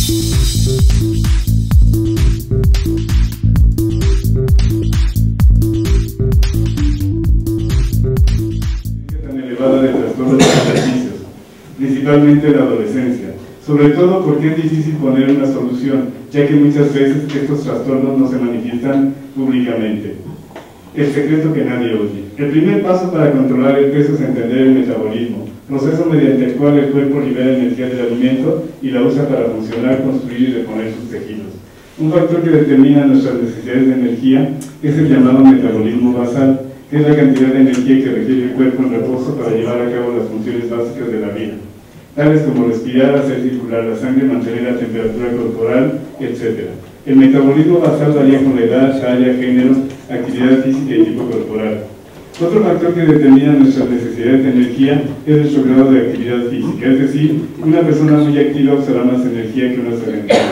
Tan elevada de trastornos alimenticios, principalmente en la adolescencia, sobre todo porque es difícil poner una solución, ya que muchas veces estos trastornos no se manifiestan públicamente. El secreto que nadie oye. El primer paso para controlar el peso es entender el metabolismo, proceso mediante el cual el cuerpo libera energía del alimento y la usa para funcionar, construir y reponer sus tejidos. Un factor que determina nuestras necesidades de energía es el llamado metabolismo basal, que es la cantidad de energía que requiere el cuerpo en reposo para llevar a cabo las funciones básicas de la vida, tales como respirar, hacer circular la sangre, mantener la temperatura corporal, etc. El metabolismo basal varía con la edad, talla, género, actividad física y tipo corporal. Otro factor que determina nuestras necesidades de energía es nuestro grado de actividad física, es decir, una persona muy activa usará más energía que una sedentaria.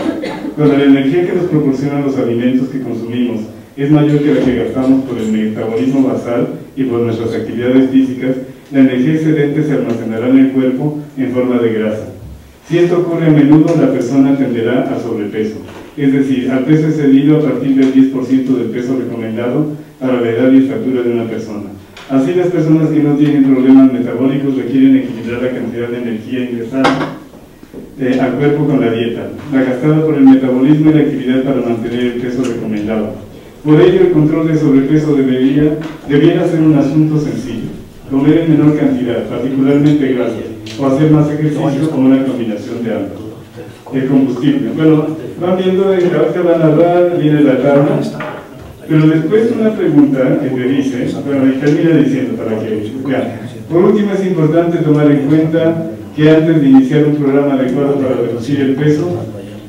Cuando la energía que nos proporcionan los alimentos que consumimos es mayor que la que gastamos por el metabolismo basal y por nuestras actividades físicas, la energía excedente se almacenará en el cuerpo en forma de grasa. Si esto ocurre a menudo, la persona tenderá a sobrepeso, es decir, al peso excedido a partir del 10% del peso recomendado para la edad y estatura de una persona. Así, las personas que no tienen problemas metabólicos requieren equilibrar la cantidad de energía ingresada al cuerpo con la dieta, la gastada por el metabolismo y la actividad para mantener el peso recomendado. Por ello, el control de sobrepeso debiera ser un asunto sencillo: comer en menor cantidad, particularmente grasas, o hacer más ejercicio con una combinación de ambos. El combustible. Bueno, van viendo, ahorita van a hablar, viene la tabla, pero después una pregunta que te dice, bueno, y termina diciendo para que vean. Por último, es importante tomar en cuenta que antes de iniciar un programa adecuado para reducir el peso,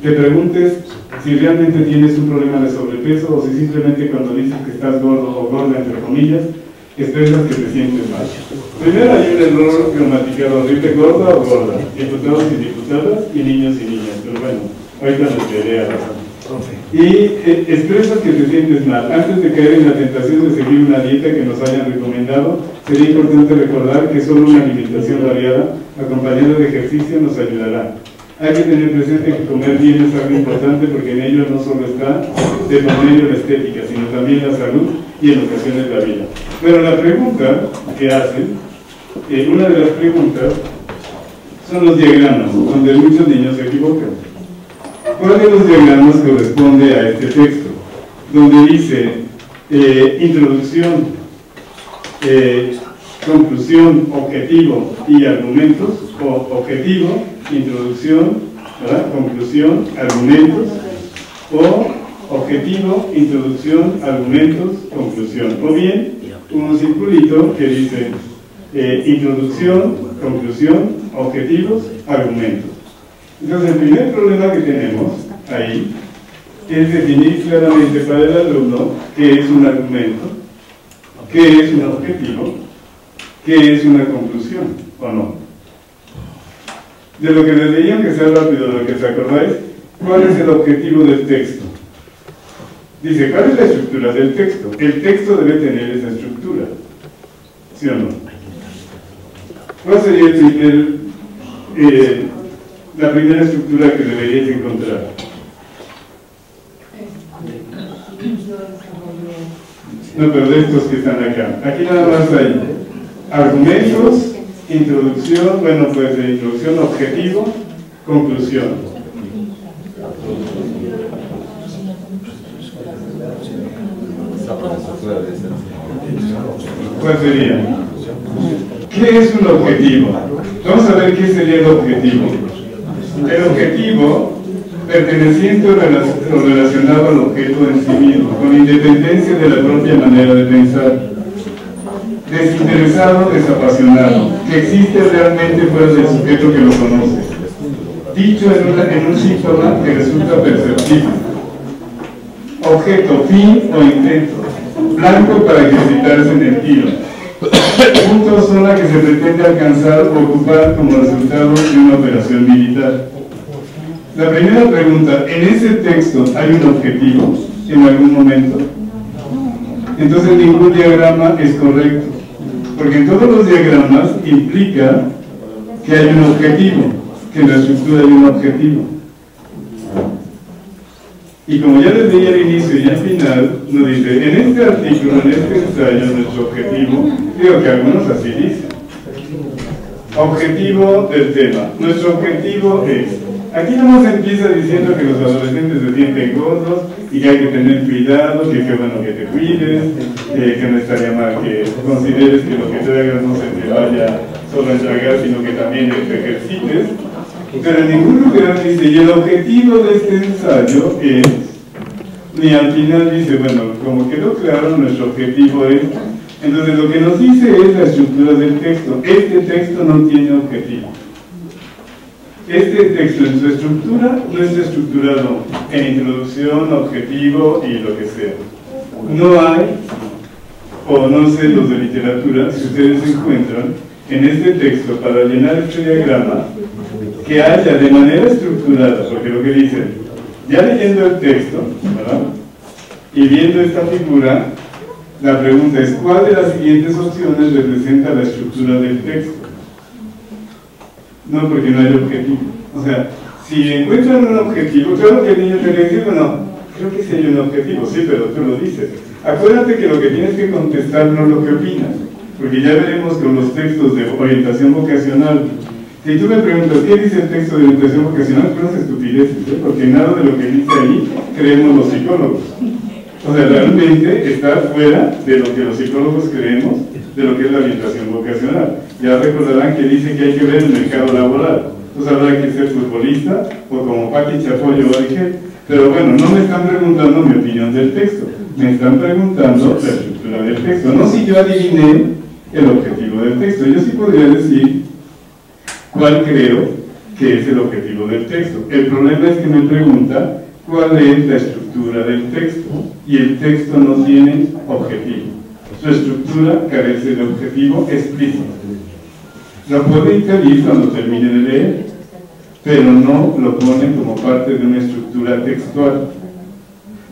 te preguntes si realmente tienes un problema de sobrepeso o si simplemente cuando dices que estás gordo o gorda, entre comillas, expresas que te sientes mal. Primero hay un error gramatical horrible: gorda o gorda, diputados y diputadas y niños y niñas, pero bueno, ahorita nos quedaré a razón. Y expresas que te sientes mal. Antes de caer en la tentación de seguir una dieta que nos hayan recomendado, sería importante recordar que solo una alimentación variada, acompañada de ejercicio, nos ayudará. Hay que tener presente que comer bien es algo importante, porque en ello no solo está de por medio la estética, sino también la salud y en ocasiones la vida. Pero la pregunta que hacen, una de las preguntas, son los diagramas, donde muchos niños se equivocan. ¿Cuál de los diagramas corresponde a este texto? Donde dice introducción, conclusión, objetivo y argumentos, o objetivo, introducción, ¿verdad?, conclusión, argumentos, o objetivo, introducción, argumentos, conclusión. O bien, un circulito que dice introducción, conclusión, objetivos, argumentos. Entonces, el primer problema que tenemos ahí es definir claramente para el alumno qué es un argumento, qué es un objetivo, qué es una conclusión, ¿o no? De lo que les leí, aunque sea rápido, de lo que se acordáis, ¿cuál es el objetivo del texto? Dice, ¿cuál es la estructura del texto? El texto debe tener esa estructura, ¿sí o no? ¿Cuál sería la primera estructura que deberíais encontrar? No, pero de estos que están acá. Aquí nada más hay argumentos, introducción, bueno, pues de introducción, objetivo, conclusión. ¿Cuál sería? ¿Qué es un objetivo? Vamos a ver qué sería el objetivo. El objetivo, perteneciente o relacionado al objeto en sí mismo, con independencia de la propia manera de pensar. Desinteresado, desapasionado, que existe realmente fuera del sujeto que lo conoce. Dicho en un síntoma que resulta perceptible. Objeto, fin o intento. Blanco para ejercitarse en el tiro. Punto, zona que se pretende alcanzar o ocupar como resultado de una operación militar. La primera pregunta: ¿en ese texto hay un objetivo en algún momento? Entonces ningún diagrama es correcto, porque en todos los diagramas implica que hay un objetivo, que en la estructura hay un objetivo. Y como ya les leí al inicio y al final, nos dice, en este artículo, en este ensayo, nuestro objetivo, digo que algunos así dicen, objetivo del tema. Nuestro objetivo es, aquí nomás empieza diciendo que los adolescentes se sienten gordos y que hay que tener cuidado, que qué bueno que te cuides, que no estaría mal que consideres que lo que te hagas no se te vaya solo a tragar, sino que también te ejercites. Pero en ningún lugar dice, y el objetivo de este ensayo es, ni al final dice, bueno, como quedó claro, nuestro objetivo es. Entonces lo que nos dice es la estructura del texto. Este texto no tiene objetivo. Este texto en su estructura no está estructurado en introducción, objetivo y lo que sea. No hay, o no sé los de literatura, si ustedes encuentran en este texto para llenar este diagrama, que haya de manera estructurada, porque lo que dicen, ya leyendo el texto, ¿verdad? Y viendo esta figura, la pregunta es, ¿cuál de las siguientes opciones representa la estructura del texto? No, porque no hay objetivo. O sea, si encuentran un objetivo, claro que el niño te dice, bueno, creo que sí hay un objetivo, sí, pero tú lo dices. Acuérdate que lo que tienes que contestar no es lo que opinas, porque ya veremos con los textos de orientación vocacional. Si tú me preguntas, ¿qué dice el texto de orientación vocacional? Pues estupideces, ¿eh? Porque nada de lo que dice ahí creemos los psicólogos. O sea, realmente está fuera de lo que los psicólogos creemos de lo que es la orientación vocacional. Ya recordarán que dice que hay que ver el mercado laboral. Entonces habrá que ser futbolista o como Paqui Chapoyo o Argel. Pero bueno, no me están preguntando mi opinión del texto, me están preguntando la estructura del texto. No si yo adiviné el objetivo del texto. Yo sí podría decir cuál creo que es el objetivo del texto. El problema es que me pregunta cuál es la estructura del texto, y el texto no tiene objetivo. Su estructura carece de objetivo explícito. Lo puede inferir cuando termine de leer, pero no lo pone como parte de una estructura textual.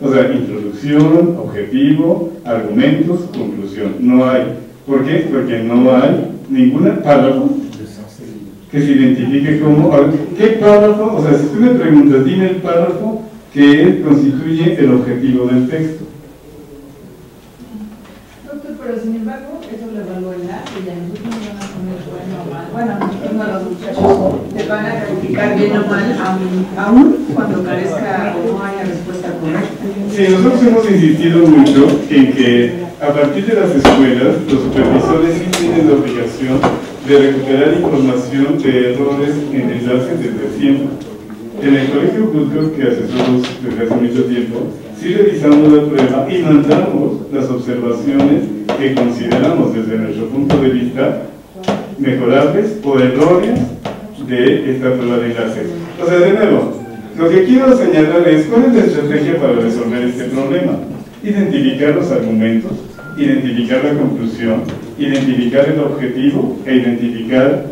O sea, introducción, objetivo, argumentos, conclusión. No hay. ¿Por qué? Porque no hay ningún párrafo que se identifique como... ¿Qué párrafo? O sea, si tú me preguntas, dime el párrafo que constituye el objetivo del texto. Doctor, pero sin embargo, eso lo evalúa el arte y a nosotros nos van a poner bueno o mal. Bueno, a nosotros no, a los muchachos te van a calificar bien o mal, aún cuando carezca o no haya respuesta correcta. Sí, nosotros hemos insistido mucho en que a partir de las escuelas, los supervisores sí tienen la obligación de recuperar información de errores en enlaces desde siempre. En el colegio Culto, que asesoramos desde hace mucho tiempo, sí revisamos la prueba y mandamos las observaciones que consideramos desde nuestro punto de vista mejorables o erróneas de esta prueba de enlaces. O sea, de nuevo, lo que quiero señalar es cuál es la estrategia para resolver este problema. Identificar los argumentos, identificar la conclusión, identificar el objetivo e identificar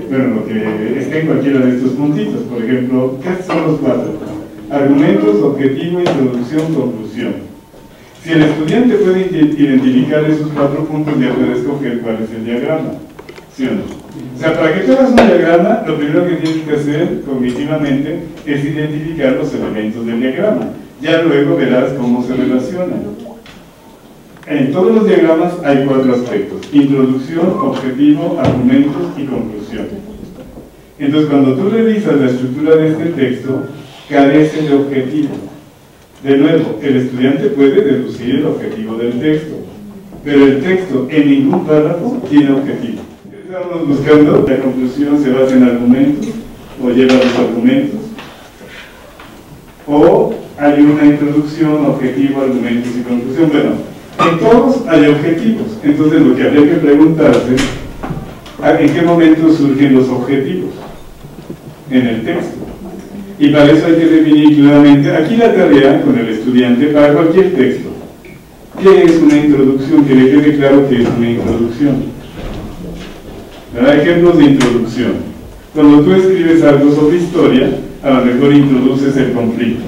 bueno, lo que está en cualquiera de estos puntitos. Por ejemplo, ¿qué son los cuatro? Argumentos, objetivo, introducción, conclusión. Si el estudiante puede identificar esos cuatro puntos, ya puede escoger cuál es el diagrama, ¿sí o no? O sea, para que tú hagas un diagrama, lo primero que tienes que hacer cognitivamente es identificar los elementos del diagrama. Ya luego verás cómo se relacionan. En todos los diagramas hay cuatro aspectos: introducción, objetivo, argumentos y conclusión. Entonces, cuando tú revisas la estructura de este texto, carece de objetivo. De nuevo, el estudiante puede deducir el objetivo del texto, pero el texto en ningún párrafo tiene objetivo. Estamos buscando, la conclusión se basa en argumentos, o lleva los argumentos, o hay una introducción, objetivo, argumentos y conclusión. Bueno, en todos hay objetivos. Entonces lo que habría que preguntarse, ¿en qué momento surgen los objetivos? En el texto. Y para eso hay que definir claramente, aquí la tarea con el estudiante para cualquier texto. ¿Qué es una introducción? Que le quede claro que es una introducción. ¿Verdad? Ejemplos de introducción. Cuando tú escribes algo sobre historia, a lo mejor introduces el conflicto.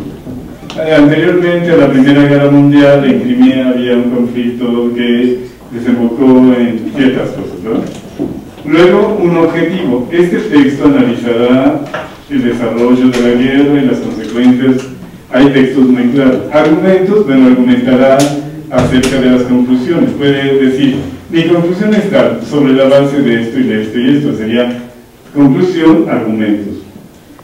Anteriormente a la Primera Guerra Mundial en Crimea había un conflicto que desembocó en ciertas cosas, ¿verdad? Luego, un objetivo. Este texto analizará el desarrollo de la guerra y las consecuencias hay textos muy claros. Argumentos, bueno, argumentará acerca de las conclusiones. Puede decir, mi conclusión está sobre la base de esto y de esto y esto. Sería conclusión, argumentos.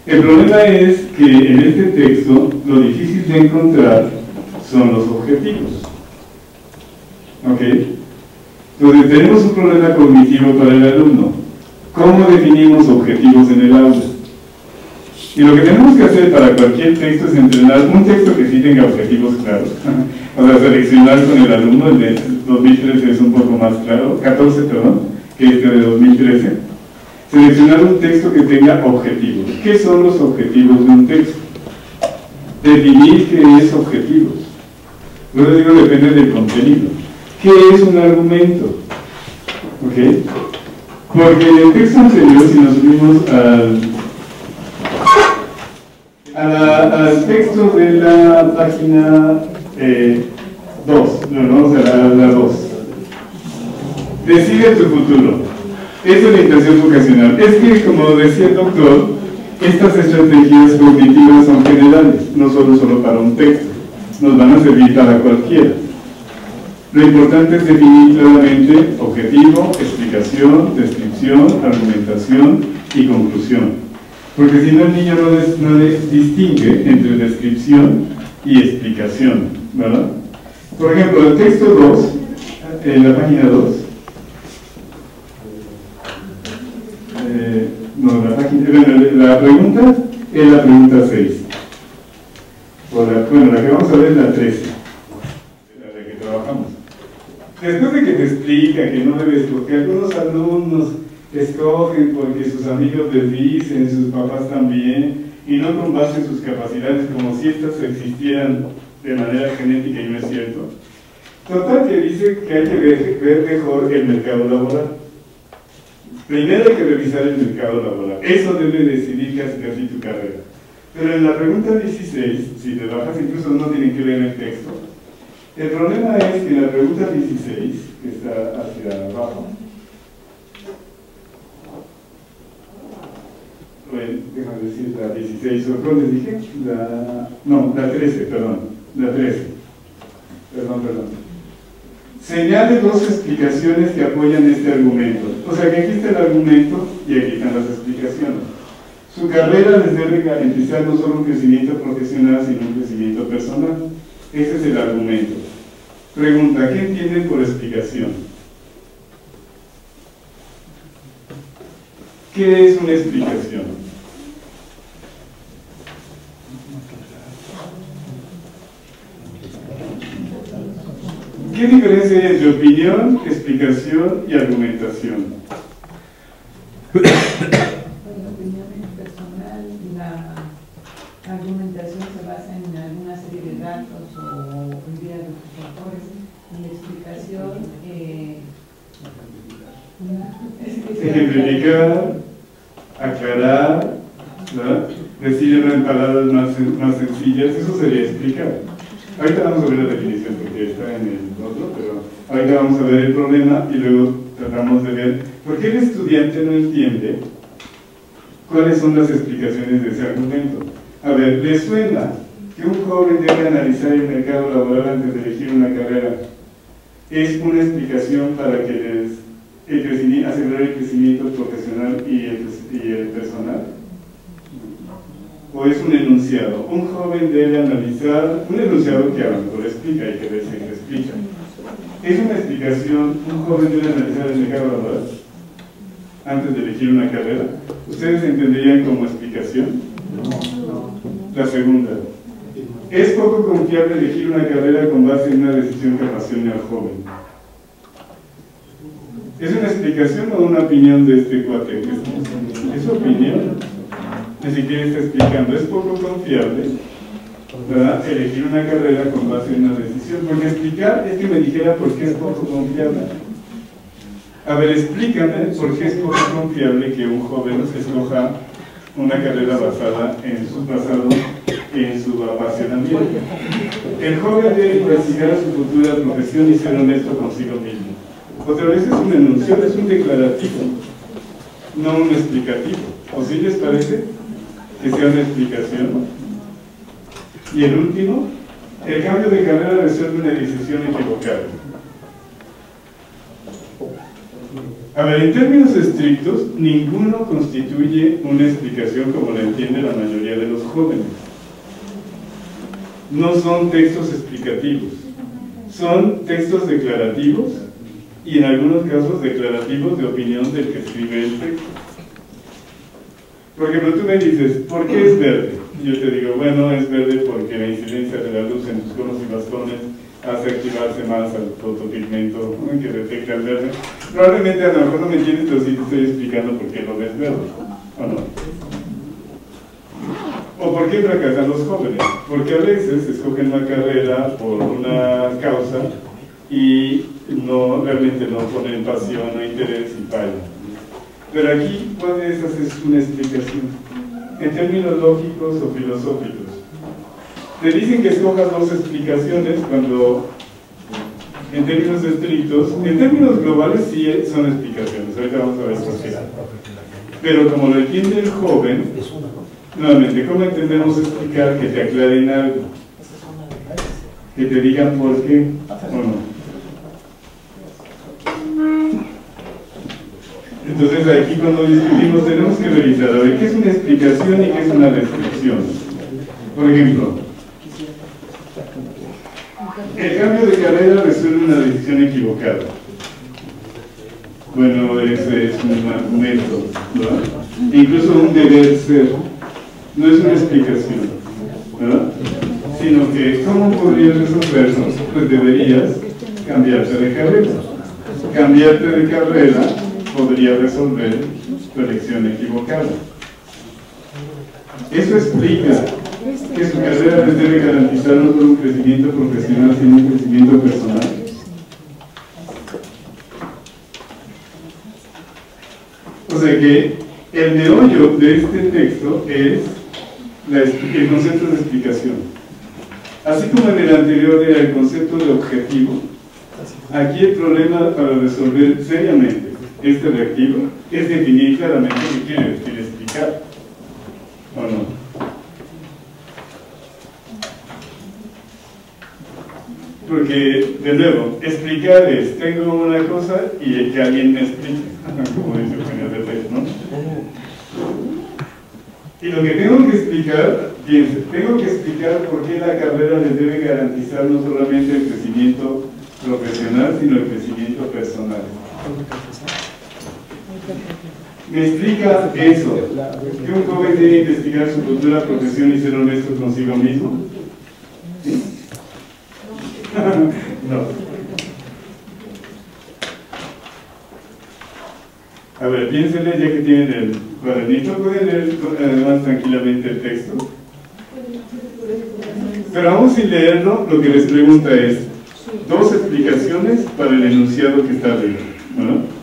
El problema es que en este texto lo difícil de encontrar son los objetivos. ¿Ok? Entonces tenemos un problema cognitivo para el alumno. ¿Cómo definimos objetivos en el aula? Y lo que tenemos que hacer para cualquier texto es entrenar un texto que sí tenga objetivos claros. O sea, seleccionar con el alumno, el de 2013 es un poco más claro, 14, perdón, que este de 2013. Seleccionar un texto que tenga objetivos. ¿Qué son los objetivos de un texto? Definir qué es objetivos. Luego digo, depende del contenido. ¿Qué es un argumento? ¿Ok? Porque en el texto anterior, si nos subimos al texto de la página 2, vamos a la 2. Decide tu futuro. Es orientación vocacional. Es que, como decía el doctor, estas estrategias cognitivas son generales, no solo para un texto. Nos van a servir para cualquiera. Lo importante es definir claramente objetivo, explicación, descripción, argumentación y conclusión. Porque si no, el niño no distingue entre descripción y explicación, ¿verdad? Por ejemplo, el texto 2, en la página 2, la pregunta es la pregunta 6. Bueno, la que vamos a ver es la 13, la que trabajamos. Después de que te explica que no debes, porque algunos alumnos escogen porque sus amigos les dicen, sus papás también, y no con base en sus capacidades, como si estas existieran de manera genética, y no es cierto. Total, que dice que hay que ver mejor el mercado laboral. Primero hay que revisar el mercado laboral. Eso debe decidir casi tu carrera. Pero en la pregunta 16, si te bajas, incluso no tienen que leer el texto. El problema es que en la pregunta 16, que está hacia abajo, bueno, déjame decir la 16, ¿o cuál les dije? La 13, perdón. La 13. Perdón. Señale dos explicaciones que apoyan este argumento. O sea que aquí está el argumento y aquí están las explicaciones. Su carrera les debe garantizar no solo un crecimiento profesional, sino un crecimiento personal. Ese es el argumento. Pregunta, ¿qué entienden por explicación? ¿Qué es una explicación? ¿Qué diferencia hay entre opinión, explicación y argumentación? La opinión es personal, la argumentación se basa en alguna serie de datos o ideas de sus autores, y la explicación ejemplificar, aclarar, ¿verdad? Decirlo en palabras más sencillas, eso sería explicar. Ahorita vamos a ver la definición porque está en el otro, pero ahorita vamos a ver el problema y luego tratamos de ver por qué el estudiante no entiende cuáles son las explicaciones de ese argumento. A ver, ¿le suena que un joven debe analizar el mercado laboral antes de elegir una carrera? ¿Es una explicación para que asegurar el crecimiento profesional y el personal? ¿O es un enunciado? Un joven debe analizar, un enunciado que a lo mejor explica y que a veces explica. ¿Es una explicación, un joven debe analizar el mercado laboral antes de elegir una carrera? ¿Ustedes entenderían como explicación? La segunda. ¿Es poco confiable elegir una carrera con base en una decisión que apasione al joven? ¿Es una explicación o una opinión de este cuate? ¿Es su opinión? Ni siquiera está explicando. Es poco confiable, ¿verdad?, elegir una carrera con base en una decisión. Porque explicar es que me dijera por qué es poco confiable. A ver, explícame por qué es poco confiable que un joven escoja una carrera basada en su pasado, en su apasionamiento. El joven debe investigar su futura profesión y ser honesto consigo mismo. Otra vez es un enunciado, es un declarativo, no un explicativo. ¿O sí les parece que sea una explicación? Y el último, el cambio de carrera resuelve una decisión equivocada. A ver, en términos estrictos, ninguno constituye una explicación como la entiende la mayoría de los jóvenes. No son textos explicativos, son textos declarativos y en algunos casos declarativos de opinión del que escribe el texto. Por ejemplo, tú me dices, ¿por qué es verde? Yo te digo, bueno, es verde porque la incidencia de la luz en tus conos y bastones hace activarse más al fotopigmento que detecta el verde. Probablemente a lo mejor no me entiendes, pero sí te estoy explicando por qué lo ves verde, ¿o no? ¿O por qué fracasan los jóvenes? Porque a veces escogen una carrera por una causa y realmente no ponen pasión o interés y fallan. Pero aquí, ¿cuál de esas es una explicación? En términos lógicos o filosóficos. Te dicen que escojas dos explicaciones cuando, en términos estrictos, en términos globales sí son explicaciones. Ahorita vamos a ver por qué. Pero como lo entiende el joven, nuevamente, ¿cómo entendemos explicar? Que te aclaren algo, que te digan por qué o no. Entonces aquí cuando discutimos tenemos que revisar a ver qué es una explicación y qué es una restricción. Por ejemplo, el cambio de carrera resuelve una decisión equivocada. Bueno, ese es un argumento, ¿verdad? Incluso un deber ser. No es una explicación, ¿verdad? Sino que, ¿cómo podrías resolverlo? Pues deberías cambiarte de carrera. Cambiarte de carrera podría resolver tu elección equivocada. Eso explica que su carrera les debe garantizar no solo un crecimiento profesional, sino un crecimiento personal. O sea que el meollo de este texto es el concepto de explicación. Así como en el anterior era el concepto de objetivo, aquí el problema para resolver seriamente este reactivo es definir claramente qué quiere explicar, ¿o no? Porque, de nuevo, explicar es, tengo una cosa y que alguien me explique, como dice Eugenio Derbez, ¿no? Y lo que tengo que explicar, piense, tengo que explicar por qué la carrera les debe garantizar no solamente el crecimiento profesional, sino el crecimiento personal. Me explica eso, que un joven debe investigar su futura profesión y ser honesto consigo mismo. ¿Sí? No. A ver, piénsenle ya que tienen el cuadernito, pueden leer además tranquilamente el texto. Pero aún sin leerlo, lo que les pregunta es dos explicaciones para el enunciado que está arriba, ¿no?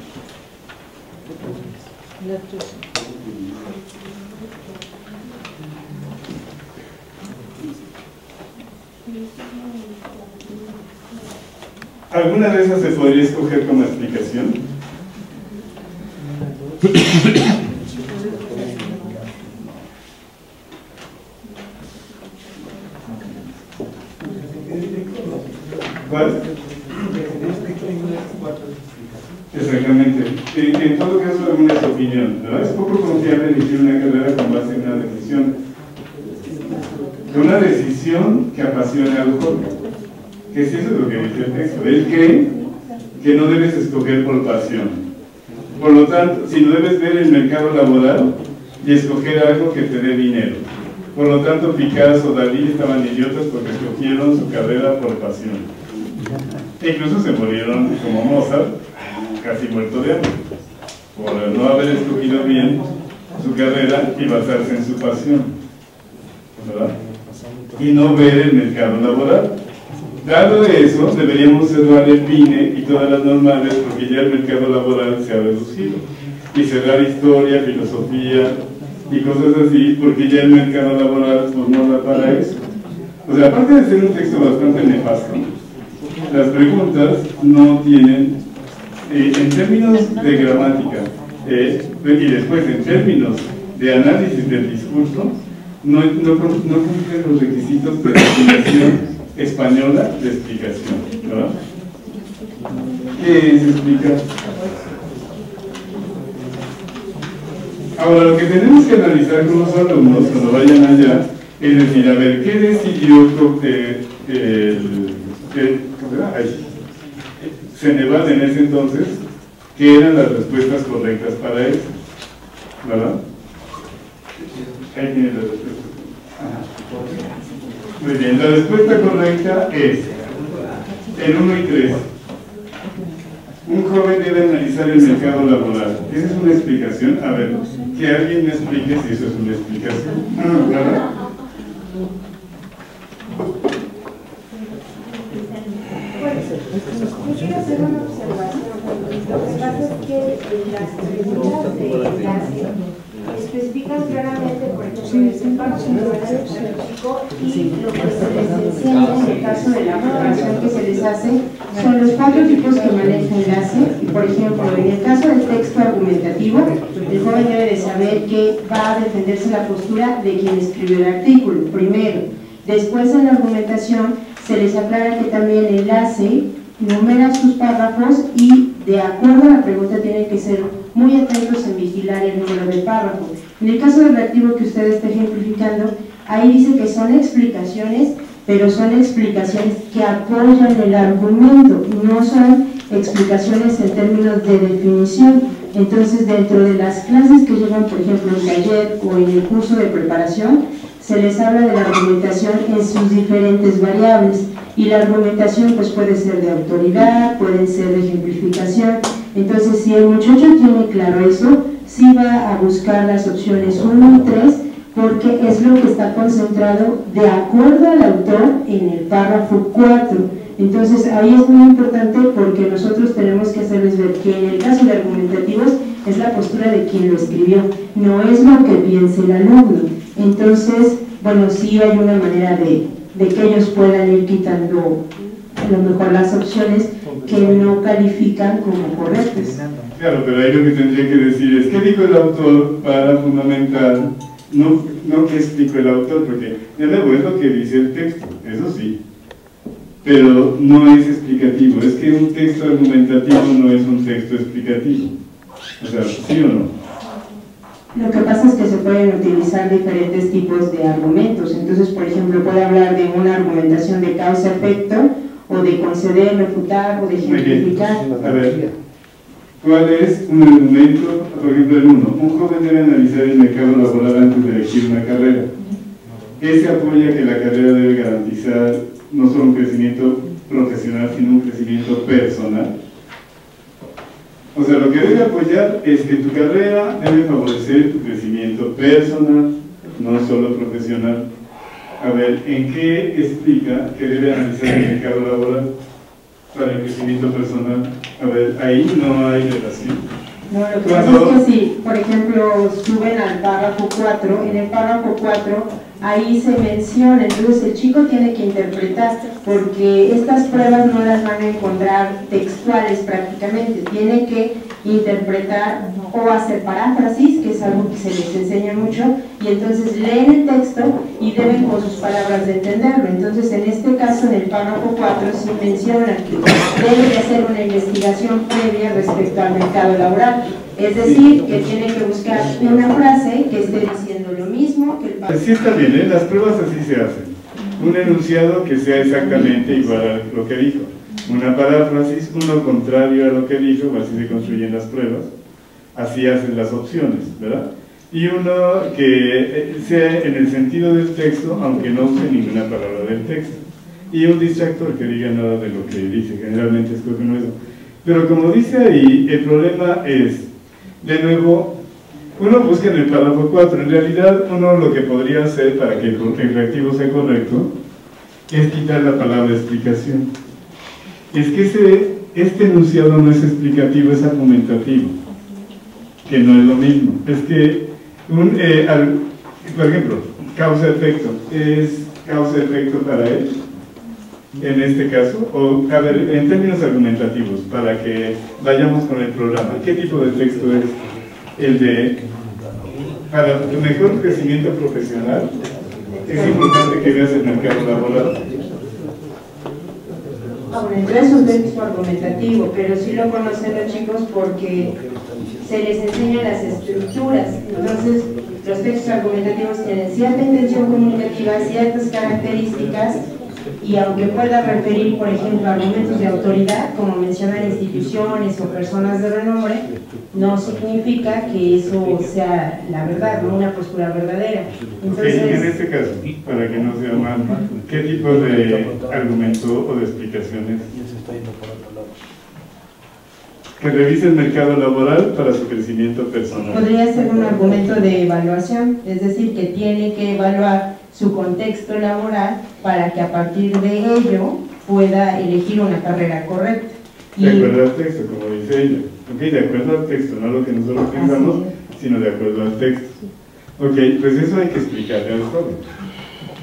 ¿Alguna de esas se podría escoger como explicación? ¿Cuál? Exactamente. En todo caso, alguna es opinión, ¿verdad? Es poco confiable elegir una carrera con base en una decisión. Una decisión que apasione al joven. Que si eso es lo que dice el texto. Él cree que no debes escoger por pasión. Por lo tanto, si no debes ver el mercado laboral y escoger algo que te dé dinero. Por lo tanto, Picasso, Dalí estaban idiotas porque escogieron su carrera por pasión. E incluso se murieron como Mozart, casi muerto de hambre, por no haber escogido bien su carrera y basarse en su pasión, ¿verdad? Y no ver el mercado laboral. Dado eso, deberíamos cerrar el PINE y todas las normales porque ya el mercado laboral se ha reducido. Y cerrar historia, filosofía y cosas así porque ya el mercado laboral pues, no da para eso. O sea, aparte de ser un texto bastante nefasto, las preguntas no tienen, en términos de gramática y después en términos de análisis del discurso, no cumplen los requisitos de explicación española de explicación, ¿verdad? ¿Qué es explicar? Ahora, lo que tenemos que analizar con los alumnos cuando vayan allá es decir, a ver, ¿qué decidió Ceneval en ese entonces? ¿Qué eran las respuestas correctas para eso? ¿Verdad? Ahí tiene la respuesta. Muy bien, la respuesta correcta es en 1 y 3. Un joven debe analizar el mercado laboral. ¿Esa es una explicación? A ver, que alguien me explique si eso es una explicación. ¿Verdad? Yo quiero hacer una observación. Lo que pasa es que las preguntas de clase especifican claramente, por ejemplo, el párrafo específico y lo que se les enseña en el caso de la preparación que se les hace son los 4 tipos que maneja enlace. Y por ejemplo, en el caso del texto argumentativo, el joven debe de saber que va a defenderse la postura de quien escribió el artículo, primero. Después, en la argumentación, se les aclara que también el enlace numera sus párrafos y, de acuerdo a la pregunta, tienen que ser muy atentos en vigilar el número de párrafos. En el caso del reactivo que usted está ejemplificando, ahí dice que son explicaciones, pero son explicaciones que apoyan el argumento, no son explicaciones en términos de definición. Entonces, dentro de las clases que llevan, por ejemplo, en taller o en el curso de preparación, se les habla de la argumentación en sus diferentes variables, y la argumentación pues puede ser de autoridad, puede ser de ejemplificación. Entonces, si el muchacho tiene claro eso, sí va a buscar las opciones 1 y 3, porque es lo que está concentrado de acuerdo al autor en el párrafo 4. Entonces, ahí es muy importante porque nosotros tenemos que hacerles ver que en el caso de argumentativos es la postura de quien lo escribió, no es lo que piense el alumno. Entonces, bueno, sí hay una manera de que ellos puedan ir quitando a lo mejor las opciones que no califican como correctas. Claro, pero ahí lo que tendría que decir es ¿qué dijo el autor para fundamentar? No qué explicó el autor, porque de nuevo es lo que dice el texto, eso sí, pero no es explicativo. Es que un texto argumentativo no es un texto explicativo, o sea, ¿sí o no? Lo que pasa es que se pueden utilizar diferentes tipos de argumentos. Entonces, por ejemplo, puede hablar de una argumentación de causa-efecto, o de conceder, refutar, o de ejemplificar. A ver, ¿cuál es un argumento? Por ejemplo, el 1. Un joven debe analizar el mercado laboral antes de elegir una carrera. Ese apoya que la carrera debe garantizar no solo un crecimiento profesional, sino un crecimiento personal. O sea, lo que debe apoyar es que tu carrera debe favorecer tu crecimiento personal, no solo profesional. A ver, ¿en qué explica que debe analizar el mercado laboral para el crecimiento personal? A ver, ahí no hay relación. No, lo que pasa es que si, por ejemplo, suben al párrafo 4, en el párrafo 4 ahí se menciona, entonces el chico tiene que interpretar, porque estas pruebas no las van a encontrar textuales prácticamente, tiene que interpretar o hacer paráfrasis, que es algo que se les enseña mucho, y entonces leen el texto y deben con sus palabras de entenderlo. Entonces, en este caso, en el párrafo 4 sí menciona que debe de hacer una investigación previa respecto al mercado laboral, es decir, que tiene que buscar una frase que esté diciendo lo mismo que el párrafo. Sí, está bien, ¿eh? Las pruebas así se hacen. Un enunciado que sea exactamente igual a lo que dijo. Una paráfrasis, uno contrario a lo que dijo, así se construyen las pruebas. Así hacen las opciones, ¿verdad? Y uno que sea en el sentido del texto, aunque no use ninguna palabra del texto. Y un distractor que diga nada de lo que dice, generalmente escoge uno eso. Pero como dice ahí, el problema es, de nuevo, uno busca en el párrafo 4, en realidad uno lo que podría hacer para que el reactivo sea correcto es quitar la palabra explicación. Es que este enunciado no es explicativo, es argumentativo, que no es lo mismo. Es que, por ejemplo, causa-efecto, ¿es causa-efecto para él? En este caso, o a ver, en términos argumentativos, para que vayamos con el programa, ¿qué tipo de texto es? El de, para tu mejor crecimiento profesional, es importante que veas el mercado laboral. Bueno, no es un texto argumentativo, pero sí lo conocen los chicos porque se les enseñan las estructuras. Entonces, los textos argumentativos tienen cierta intención comunicativa, ciertas características, y aunque pueda referir, por ejemplo, argumentos de autoridad, como mencionar instituciones o personas de renombre, no significa que eso sea la verdad, no una postura verdadera. Entonces, en este caso, para que no sea mal, ¿qué tipo de argumento o de explicaciones? Que revise el mercado laboral para su crecimiento personal. Podría ser un argumento de evaluación, es decir, que tiene que evaluar su contexto laboral para que a partir de ello pueda elegir una carrera correcta. De acuerdo al texto, como dice ella. Ok, de acuerdo al texto, no lo que nosotros pensamos, sino de acuerdo al texto. Ok, pues eso hay que explicarle al joven.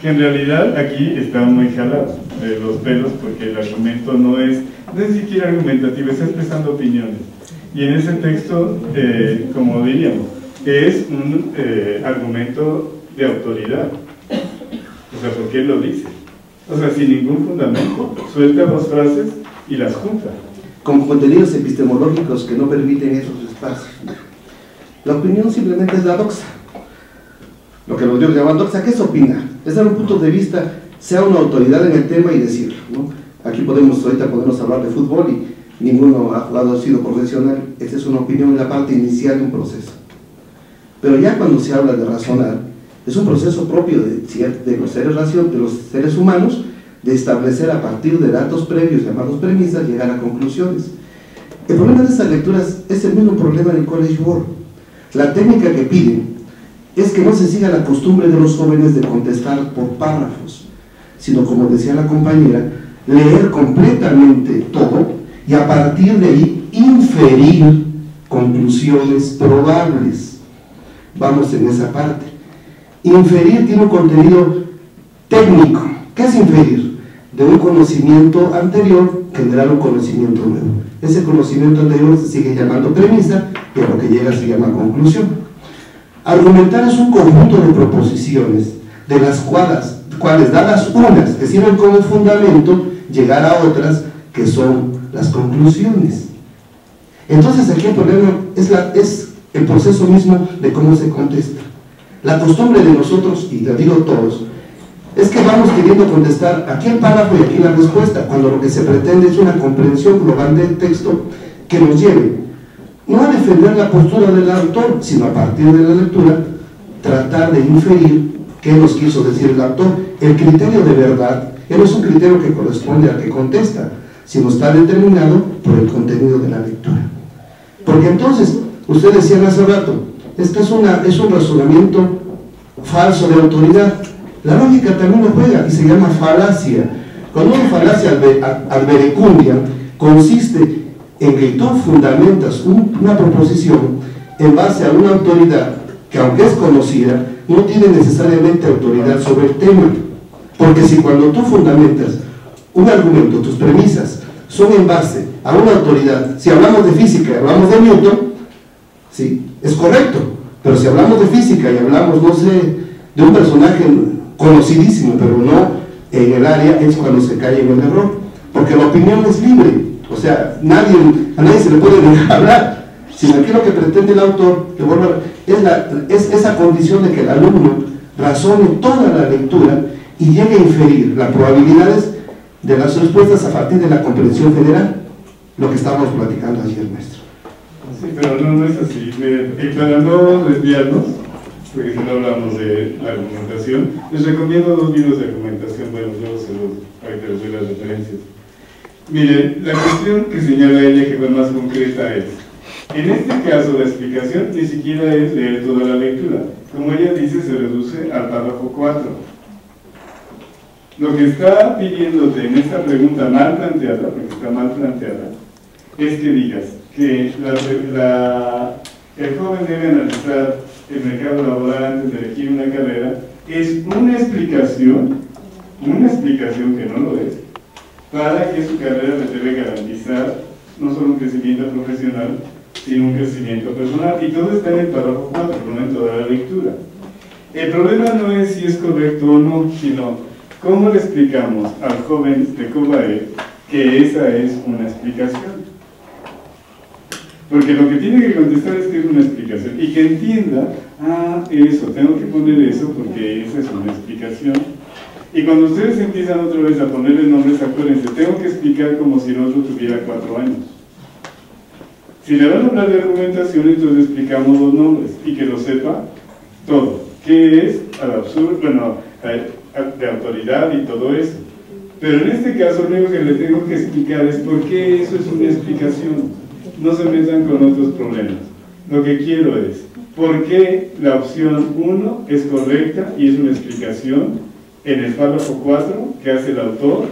Que en realidad aquí está muy jalado de los pelos, porque el argumento no es ni siquiera argumentativo, está expresando opiniones. Y en ese texto, como diríamos, es un argumento de autoridad. O sea, ¿por qué lo dice? O sea, sin ningún fundamento, suelta dos frases y las junta. Con contenidos epistemológicos que no permiten esos espacios. La opinión simplemente es la doxa. Lo que los griegos llaman doxa, ¿qué se opina? Es dar un punto de vista, sea una autoridad en el tema y decirlo, ¿no? Aquí ahorita podemos hablar de fútbol y ninguno ha jugado, ha sido profesional. Esta es una opinión en la parte inicial de un proceso. Pero ya cuando se habla de razonar, es un proceso propio de los seres humanos, de establecer a partir de datos previos llamados premisas, llegar a conclusiones. El problema de estas lecturas es el mismo problema del College Board. La técnica que piden es que no se siga la costumbre de los jóvenes de contestar por párrafos, sino, como decía la compañera, leer completamente todo y a partir de ahí inferir conclusiones probables. Vamos en esa parte. Inferir tiene un contenido técnico. ¿Qué es inferir? De un conocimiento anterior generar un conocimiento nuevo. Ese conocimiento anterior se sigue llamando premisa y a lo que llega se llama conclusión. Argumentar es un conjunto de proposiciones de las cuales dadas unas que sirven como fundamento, llegar a otras que son las conclusiones. Entonces aquí el problema es el proceso mismo de cómo se contesta. La costumbre de nosotros, y lo digo todos, es que vamos queriendo contestar aquí el párrafo y aquí la respuesta, cuando lo que se pretende es una comprensión global del texto que nos lleve no a defender la postura del autor, sino a partir de la lectura tratar de inferir qué nos quiso decir el autor. El criterio de verdad no es un criterio que corresponde al que contesta, sino está determinado por el contenido de la lectura. Porque entonces, ustedes decían hace rato, esto es un razonamiento falso de autoridad. La lógica también lo juega y se llama falacia. Cuando una falacia alberecundia consiste en que tú fundamentas una proposición en base a una autoridad que, aunque es conocida, no tiene necesariamente autoridad sobre el tema. Porque si cuando tú fundamentas un argumento, tus premisas son en base a una autoridad, si hablamos de física y hablamos de Newton, sí, es correcto, pero si hablamos de física y hablamos, no sé, de un personaje conocidísimo, pero no en el área, es cuando se cae en el error, porque la opinión es libre, o sea, a nadie se le puede dejar hablar, sino aquí lo que pretende el autor, es esa condición de que el alumno razone toda la lectura y llegue a inferir las probabilidades de las respuestas a partir de la comprensión general, lo que estábamos platicando ayer, maestro. Sí, pero no es así. Y para no desviarnos, porque si no hablamos de la argumentación, les recomiendo 2 libros de argumentación. Bueno, para que les doy las referencias. Miren, la cuestión que señala ella, que fue más concreta, es: en este caso la explicación ni siquiera es leer toda la lectura. Como ella dice, se reduce al párrafo 4. Lo que está pidiéndote en esta pregunta mal planteada, porque está mal planteada, es que digas que el joven debe analizar el mercado laboral antes de elegir una carrera. Es una explicación que no lo es, para que su carrera le debe garantizar no solo un crecimiento profesional, sino un crecimiento personal. Y todo está en el párrafo 4, no en toda la lectura. El problema no es si es correcto o no, sino cómo le explicamos al joven de Cobae que esa es una explicación. Porque lo que tiene que contestar es que es una explicación y que entienda, eso, tengo que poner eso porque esa es una explicación. Y cuando ustedes empiezan otra vez a ponerle nombres, acuérdense, tengo que explicar como si el otro tuviera 4 años. Si le van a hablar de argumentación, entonces explicamos los nombres y que lo sepa todo. ¿Qué es al absurdo? Bueno, de autoridad y todo eso. Pero en este caso, lo único que le tengo que explicar es por qué eso es una explicación. No se metan con otros problemas. Lo que quiero es, ¿por qué la opción 1 es correcta y es una explicación en el párrafo 4 que hace el autor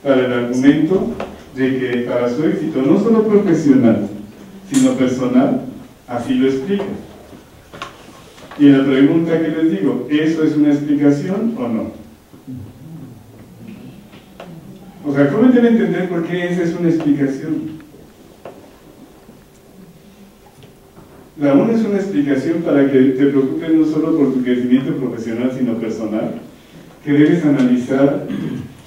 para el argumento de que para su éxito, no solo profesional, sino personal, así lo explica? Y la pregunta que les digo, ¿eso es una explicación o no? O sea, ¿cómo deben entender por qué esa es una explicación? La 1 es una explicación para que te preocupes no solo por tu crecimiento profesional, sino personal, que debes analizar,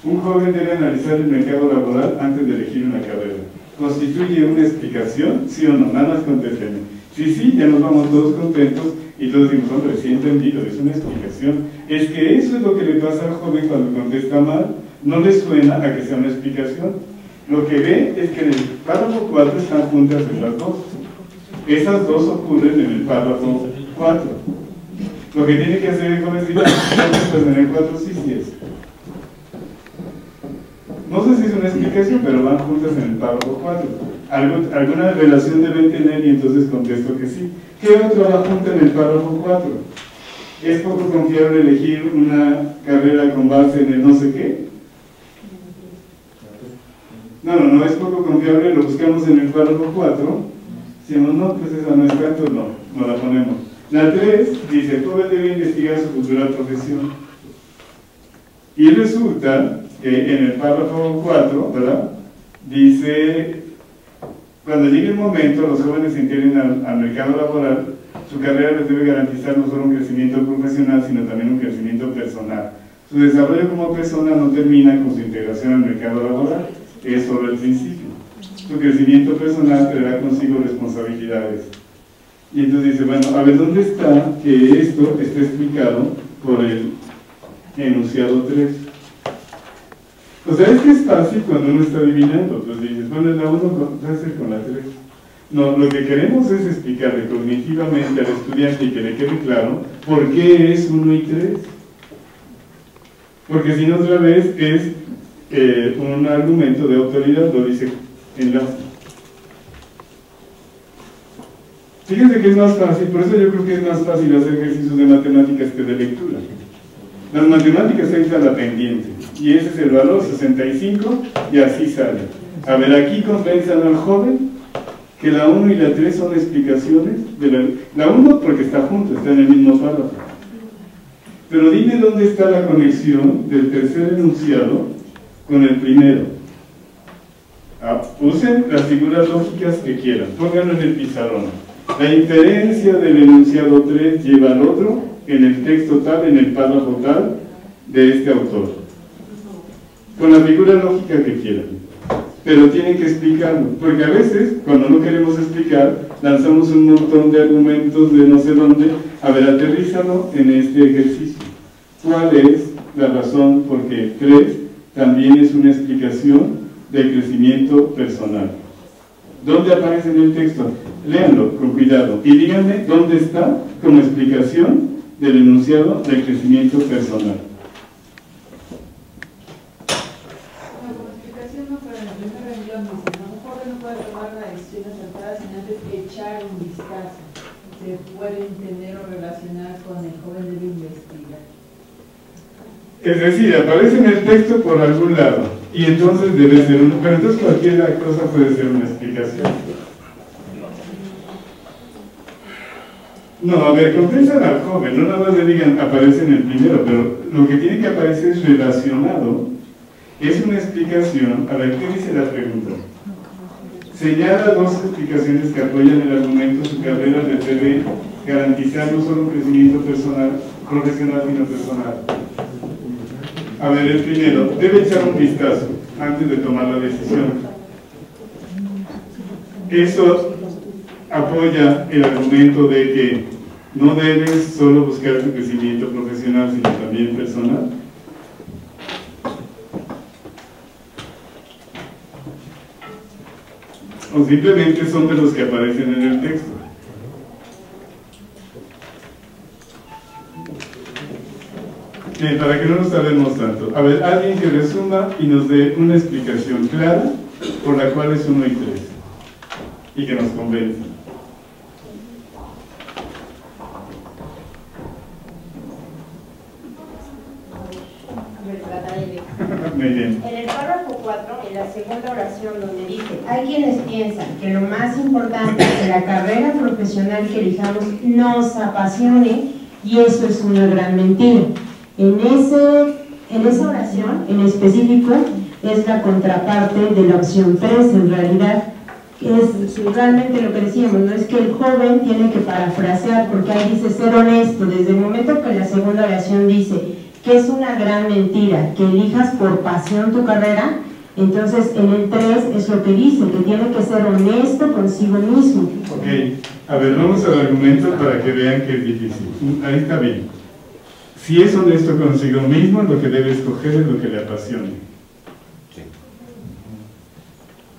un joven debe analizar el mercado laboral antes de elegir una carrera. ¿Constituye una explicación? ¿Sí o no? Nada más contéstenme. Sí, ya nos vamos todos contentos y todos decimos, hombre, sí he entendido, es una explicación. Es que eso es lo que le pasa al joven cuando contesta mal, no le suena a que sea una explicación. Lo que ve es que en el párrafo 4 están juntas esas dos. Esas dos ocurren en el párrafo 4. Lo que tiene que hacer el jovencito es en el 4 sí es. No sé si es una explicación, pero van juntas en el párrafo 4. Alguna relación deben tener y entonces contesto que sí. ¿Qué otro va junta en el párrafo 4? ¿Es poco confiable elegir una carrera con base en el no sé qué? No es poco confiable, lo buscamos en el párrafo 4. Decimos, no, pues esa no está, entonces no la ponemos. La 3 dice, el joven debe investigar su futura profesión. Y resulta que en el párrafo 4, ¿verdad? Dice, cuando llegue el momento, los jóvenes se integren al mercado laboral, su carrera les debe garantizar no solo un crecimiento profesional, sino también un crecimiento personal. Su desarrollo como persona no termina con su integración al mercado laboral, es solo el principio. Su crecimiento personal traerá consigo responsabilidades. Y entonces dice, bueno, a ver, ¿dónde está que esto está explicado por el enunciado 3? O sea, es que es fácil cuando uno está adivinando, pues dices, bueno, la 1 hace con la 3. No, lo que queremos es explicarle cognitivamente al estudiante y que le quede claro por qué es 1 y 3. Porque si no, otra vez es un argumento de autoridad, lo dice enlace. Fíjense que es más fácil, por eso yo creo que es más fácil hacer ejercicios de matemáticas que de lectura. Las matemáticas ahí está la pendiente, y ese es el valor 65, y así sale. A ver, aquí convencen al joven que la 1 y la 3 son explicaciones de la 1 porque está junto, está en el mismo párrafo. Pero dime dónde está la conexión del tercer enunciado con el primero. Usen las figuras lógicas que quieran, pónganlo en el pizarrón. La inferencia del enunciado 3 lleva al otro en el texto tal, en el párrafo tal de este autor. Con la figura lógica que quieran. Pero tienen que explicarlo, porque a veces, cuando no queremos explicar, lanzamos un montón de argumentos de no sé dónde. A ver, aterrízalo en este ejercicio. ¿Cuál es la razón por qué 3 también es una explicación del crecimiento personal? ¿Dónde aparece en el texto? Léanlo con cuidado y díganme dónde está como explicación del enunciado del crecimiento personal. Como explicación no, pero en el primer renglón dice, a lo mejor no puede tomar una decisión acertada sin antes echar un vistazo. Se puede entender o relacionar con el joven debe investigar. Es decir, aparece en el texto por algún lado y entonces debe ser uno, pero entonces cualquier cosa puede ser una explicación. No, a ver, comprensan al joven, no nada más le digan aparece en el primero, pero lo que tiene que aparecer relacionado es una explicación. A ver, ¿qué dice la pregunta? Señala 2 explicaciones que apoyan el argumento, su carrera les debe garantizar no solo un crecimiento personal, profesional y no personal. A ver, el primero, debe echar un vistazo antes de tomar la decisión. Eso apoya el argumento de que no debes solo buscar tu crecimiento profesional, sino también personal. O simplemente son de los que aparecen en el texto. Para que no nos tardemos tanto. A ver, alguien que resuma y nos dé una explicación clara por la cual es 1 y 3 y que nos convenza. Muy bien. En el párrafo 4, en la segunda oración, donde dice: hay quienes piensan que lo más importante es que la carrera profesional que elijamos nos apasione, y eso es una gran mentira. En esa oración, en específico, es la contraparte de la opción 3, en realidad. Es realmente lo que decíamos, no es que el joven tiene que parafrasear, porque ahí dice ser honesto. Desde el momento que la segunda oración dice que es una gran mentira que elijas por pasión tu carrera, entonces en el 3 es lo que dice, que tiene que ser honesto consigo mismo. Ok, a ver, vamos al argumento para que vean que es difícil. Ahí está bien. Si es honesto consigo mismo, lo que debe escoger es lo que le apasione.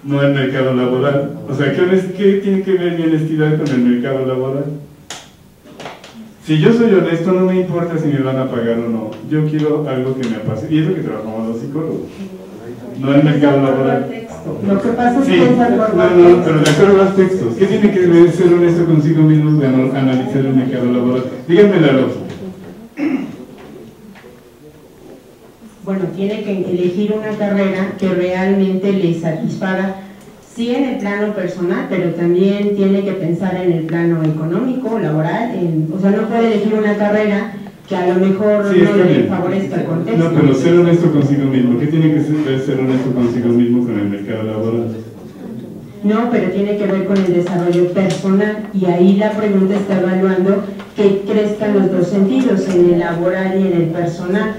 No el mercado laboral. O sea, ¿qué tiene que ver mi honestidad con el mercado laboral? Si yo soy honesto, no me importa si me van a pagar o no. Yo quiero algo que me apasione. Y es lo que trabajamos los psicólogos. No el mercado laboral. Lo que pasa es Sí, que es algo no, pero de acuerdo a los textos. ¿Qué tiene que ver ser honesto consigo mismo de analizar el mercado laboral? Díganme la lógica. Bueno, tiene que elegir una carrera que realmente le satisfaga, sí en el plano personal, pero también tiene que pensar en el plano económico, laboral. O sea, no puede elegir una carrera que a lo mejor Sí, no le bien. favorezca el contexto. No, pero ser honesto consigo mismo. ¿Qué tiene que ver ser honesto consigo mismo con el mercado laboral? No, pero tiene que ver con el desarrollo personal, y ahí la pregunta está evaluando que crezcan los dos sentidos, en el laboral y en el personal.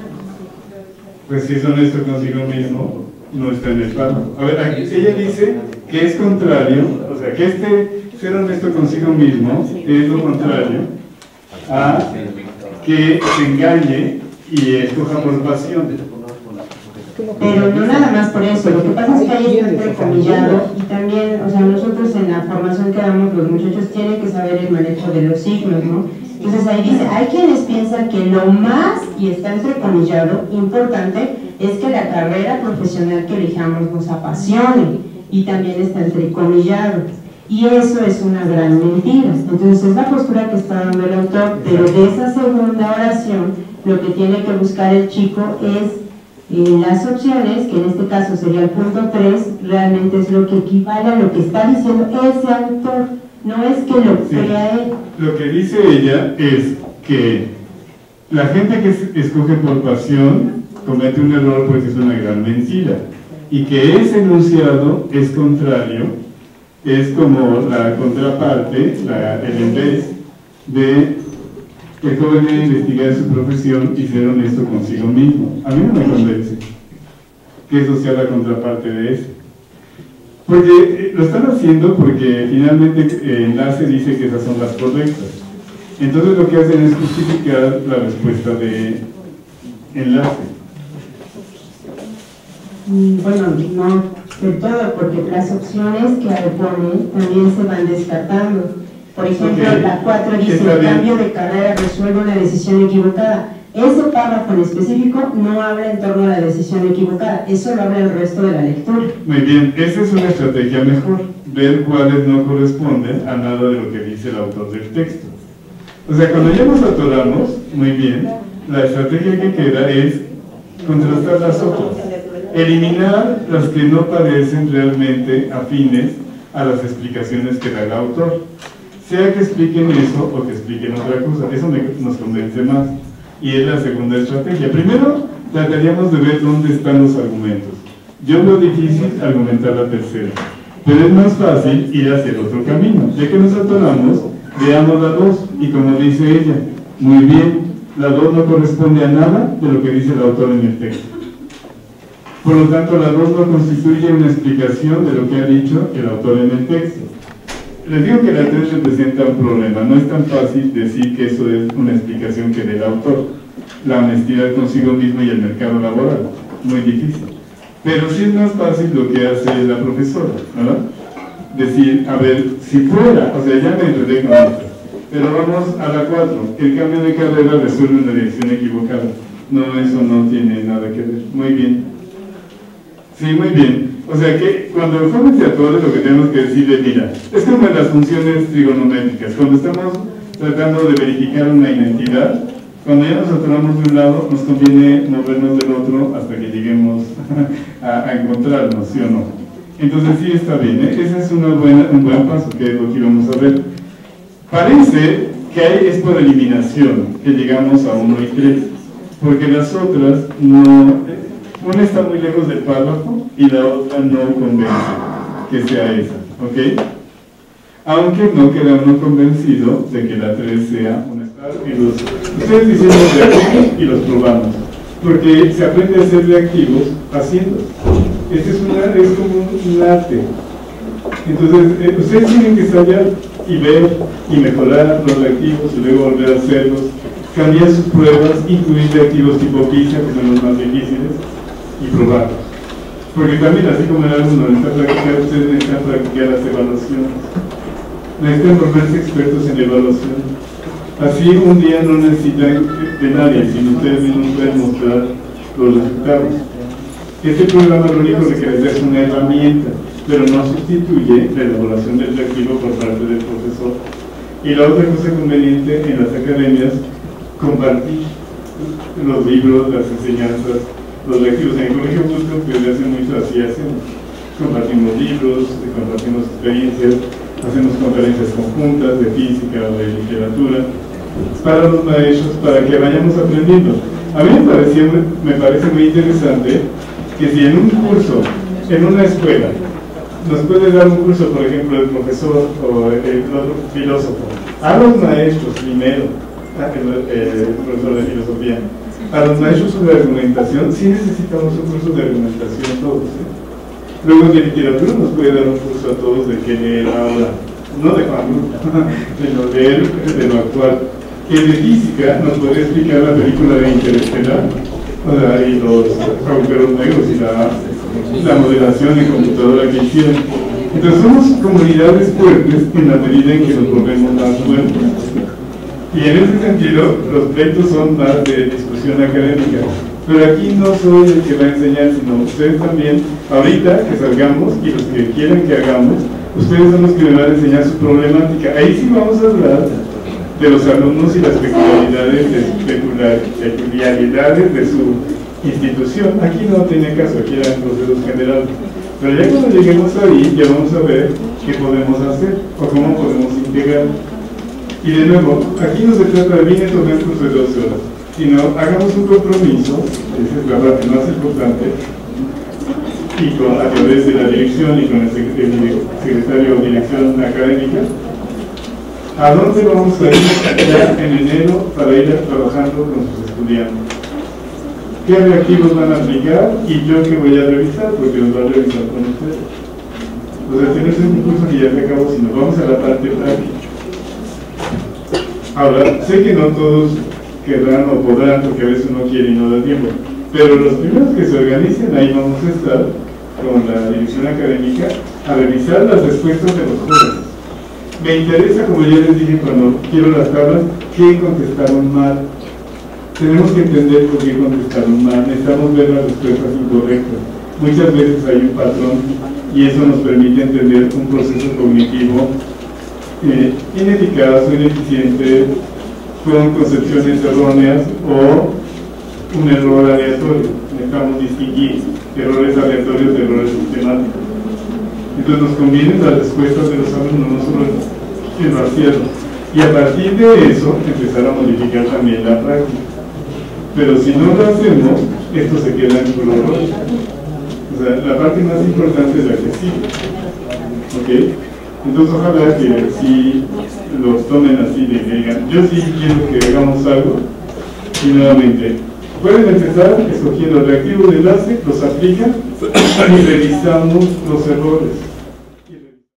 Pues si es honesto consigo mismo, no está en el párrafo. A ver, aquí ella dice que es contrario, o sea, que ser honesto consigo mismo es lo contrario a que se engañe y escoja por pasión. Pero no nada más por eso, lo que pasa es que ahí está entrecomillado, y también, o sea, nosotros en la formación que damos, los muchachos tienen que saber el manejo de los signos, ¿no? Entonces ahí dice, hay quienes piensan que lo más, y está entrecomillado, importante, es que la carrera profesional que elijamos nos apasione, y también está entrecomillado, y eso es una gran mentira. Entonces es la postura que está dando el autor, pero de esa segunda oración, lo que tiene que buscar el chico es las opciones, que en este caso sería el punto 3, realmente es lo que equivale a lo que está diciendo ese autor, no es que lo crea él. Lo que dice ella es que la gente que escoge por pasión comete un error, pues es una gran mentira, y que ese enunciado es contrario, es como la contraparte, el en vez de el joven debe investigar su profesión y ser honesto consigo mismo. A mí no me convence que eso sea la contraparte de eso. Porque lo están haciendo porque finalmente Enlace dice que esas son las correctas. Entonces lo que hacen es justificar la respuesta de Enlace. Bueno, no del todo, porque las opciones que ponen también se van descartando. Por ejemplo, la 4 dice, el cambio de carrera resuelve una decisión equivocada. Ese párrafo en específico no habla en torno a la decisión equivocada, eso lo habla el resto de la lectura. Muy bien, esa es una estrategia mejor, ver cuáles no corresponden a nada de lo que dice el autor del texto. O sea, cuando ya nos atoramos, muy bien, la estrategia que queda es contrastar las otras, eliminar las que no parecen realmente afines a las explicaciones que da el autor. Sea que expliquen eso o que expliquen otra cosa, eso nos convence más. Y es la segunda estrategia. Primero, trataríamos de ver dónde están los argumentos. Yo veo difícil argumentar la tercera, pero es más fácil ir hacia el otro camino. Ya que nos atoramos, veamos la 2, y como dice ella, muy bien, La 2 no corresponde a nada de lo que dice el autor en el texto. Por lo tanto, la 2 no constituye una explicación de lo que ha dicho el autor en el texto. Les digo que la 3 representa un problema. No es tan fácil decir que eso es una explicación que del autor. La honestidad consigo mismo y el mercado laboral. Muy difícil. Pero sí es más fácil lo que hace la profesora, ¿verdad? Decir, a ver, si fuera, o sea, ya me enredé con esto, pero vamos a la 4. El cambio de carrera resuelve una dirección equivocada. No, eso no tiene nada que ver. Muy bien. Sí, muy bien. O sea que cuando fuimos a todos lo que tenemos que decir es, mira, es como en las funciones trigonométricas. Cuando estamos tratando de verificar una identidad, cuando ya nos atoramos de un lado, nos conviene movernos del otro hasta que lleguemos a encontrarnos, ¿sí o no? Entonces sí está bien, ¿eh? Ese es un buen paso, que es lo que vamos a ver. Parece que ahí es por eliminación que llegamos a 1 y 3, porque las otras no... Una está muy lejos del párrafo y la otra no convence que sea esa, ¿ok? Aunque no queda uno convencido de que la 3 sea una estar y ustedes hicimos reactivos y los probamos, porque se aprende a ser reactivos haciendo. Este es como un arte. Entonces, ustedes tienen que ensayar y ver y mejorar los reactivos y luego volver a hacerlos, cambiar sus pruebas, incluir reactivos tipo PISA, que son los más difíciles, y probarlos. Porque también, así como en algunos necesitan practicar, ustedes necesitan practicar las evaluaciones. Necesitan volverse expertos en evaluación. Así un día no necesitan de nadie, sino ustedes mismos pueden mostrar los resultados. Este programa lo único que les da es una herramienta, pero no sustituye la elaboración del reactivo por parte del profesor. Y la otra cosa conveniente en las academias, compartir los libros, las enseñanzas, los reactivos. En el colegio público que desde hace mucho así hacemos. Compartimos libros, compartimos experiencias, hacemos conferencias conjuntas de física o de literatura para los maestros, para que vayamos aprendiendo. A mí me parece muy interesante que si en un curso, en una escuela, nos puede dar un curso, por ejemplo, el profesor o el otro filósofo, a los maestros primero, el profesor de filosofía, a los maestros sobre argumentación, sí necesitamos un curso de argumentación todos, ¿eh? Luego de literatura nos puede dar un curso a todos de qué leer ahora, no de cuándo, de leer de lo actual. Que de física nos puede explicar la película de Interestelar, o sea, y los agujeros negros y la modelación en computadora que hicieron. Entonces somos comunidades fuertes en la medida en que nos volvemos más fuertes. Y en ese sentido, los pleitos son más de discusión académica. Pero aquí no soy el que va a enseñar, sino ustedes también, ahorita que salgamos y los que quieren que hagamos, ustedes son los que me van a enseñar su problemática. Ahí sí vamos a hablar de los alumnos y las peculiaridades de su institución. Aquí no tiene caso, aquí eran procesos generales. Pero ya cuando lleguemos ahí, ya vamos a ver qué podemos hacer o cómo podemos integrar. Y de nuevo, aquí no se trata de vine a tomar un curso de 12 horas, sino hagamos un compromiso, esa es la parte más importante, y a través de la dirección y con el secretario de dirección académica, ¿a dónde vamos a ir ya en enero para ir trabajando con sus estudiantes? ¿Qué reactivos van a aplicar y yo qué voy a revisar? Porque los voy a revisar con ustedes. O sea, este no es un curso que ya se acabó, sino vamos a la parte práctica. Ahora, sé que no todos querrán o podrán, porque a veces uno quiere y no da tiempo, pero los primeros que se organicen, ahí vamos a estar con la dirección académica a revisar las respuestas de los jóvenes. Me interesa, como ya les dije cuando quiero las tablas, qué contestaron mal. Tenemos que entender por qué contestaron mal, necesitamos ver las respuestas incorrectas. Muchas veces hay un patrón y eso nos permite entender un proceso cognitivo ineficaz o ineficiente, con concepciones erróneas o un error aleatorio. Necesitamos distinguir errores aleatorios de errores sistemáticos. Entonces nos convienen las respuestas de los alumnos, no solo el vaciarlo. Y a partir de eso empezar a modificar también la práctica. Pero si no lo hacemos, esto se queda en color rojo. O sea, la parte más importante es la que sigue. ¿Ok? Entonces ojalá que si los tomen así de que digan, yo sí quiero que hagamos algo, Y nuevamente, pueden empezar escogiendo el reactivo de enlace, los aplican y revisamos los errores.